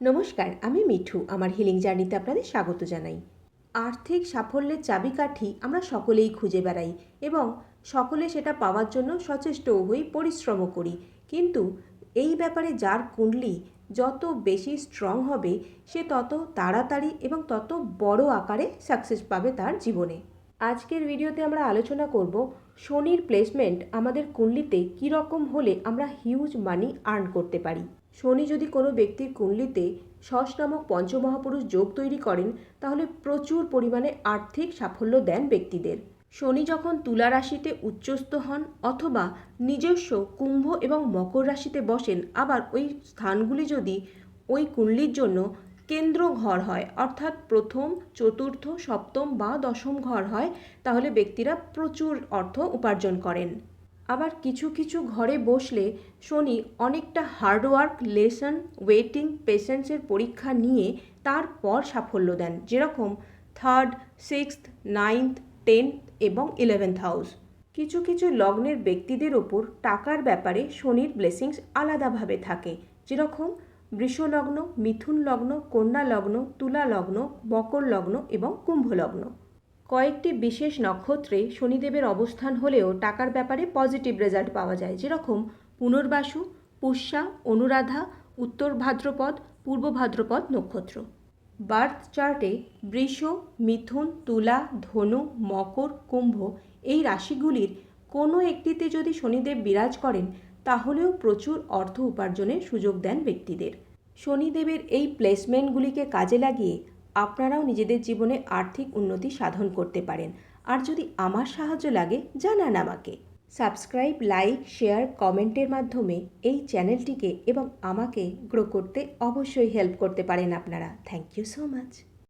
নমস্কার, আমি মিঠু। আমার হিলিং জার্নিতে আপনাদের স্বাগত জানাই। আর্থিক সাফল্যের চাবিকাঠি আমরা সকলেই খুঁজে বেড়াই এবং সকলে সেটা পাওয়ার জন্য সচেষ্টও হই, পরিশ্রমও করি। কিন্তু এই ব্যাপারে যার কুণ্ডলী যত বেশি স্ট্রং হবে, সে তত তাড়াতাড়ি এবং তত বড় আকারে সাকসেস পাবে তার জীবনে। আজকের ভিডিওতে আমরা আলোচনা করব শনির প্লেসমেন্ট আমাদের কুণ্ডলিতে কীরকম হলে আমরা হিউজ মানি আর্ন করতে পারি। শনি যদি কোনো ব্যক্তির কুণ্ডলিতে শশ নামক পঞ্চমহাপুরুষ যোগ তৈরি করেন, তাহলে প্রচুর পরিমাণে আর্থিক সাফল্য দেন ব্যক্তিদের। শনি যখন তুলা রাশিতে উচ্চস্থ হন অথবা নিজস্ব কুম্ভ এবং মকর রাশিতে বসেন, আবার ওই স্থানগুলি যদি ওই কুণ্ডলীর জন্য কেন্দ্র ঘর হয়, অর্থাৎ প্রথম, চতুর্থ, সপ্তম বা দশম ঘর হয়, তাহলে ব্যক্তিরা প্রচুর অর্থ উপার্জন করেন। আবার কিছু কিছু ঘরে বসলে শনি অনেকটা হার্ডওয়ার্ক, লেসন, ওয়েটিং, পেশেন্সের পরীক্ষা নিয়ে তারপর সাফল্য দেন, যেরকম থার্ড, সিক্সথ, নাইনথ, 10th এবং 11th হাউস। কিছু কিছু লগ্নের ব্যক্তিদের ওপর টাকার ব্যাপারে শনির ব্লেসিংস আলাদাভাবে থাকে, যেরকম বৃষ লগ্ন, মিথুন লগ্ন, কন্যা লগ্ন, তুলা লগ্ন, মকর লগ্ন এবং কুম্ভ লগ্ন। কয়েকটি বিশেষ নক্ষত্রে শনিদেবের অবস্থান হলেও টাকার ব্যাপারে পজিটিভ রেজাল্ট পাওয়া যায়, যেরকম পুনর্বাসু, পুষ্যা, অনুরাধা, উত্তর ভাদ্রপদ, পূর্ব ভাদ্রপদ নক্ষত্র। বার্থ চার্টে বৃষ, মিথুন, তুলা, ধনু, মকর, কুম্ভ এই রাশিগুলির কোনো একটিতে যদি শনিদেব বিরাজ করেন, তাহলেও প্রচুর অর্থ উপার্জনের সুযোগ দেন ব্যক্তিদের। শনিদেবের এই প্লেসমেন্টগুলিকে কাজে লাগিয়ে আপনারাও নিজেদের জীবনে আর্থিক উন্নতি সাধন করতে পারেন। আর যদি আমার সাহায্য লাগে, জানান আমাকে। সাবস্ক্রাইব, লাইক, শেয়ার, কমেন্টের মাধ্যমে এই চ্যানেলটিকে এবং আমাকে গ্রো করতে অবশ্যই হেল্প করতে পারেন আপনারা। Thank you so much.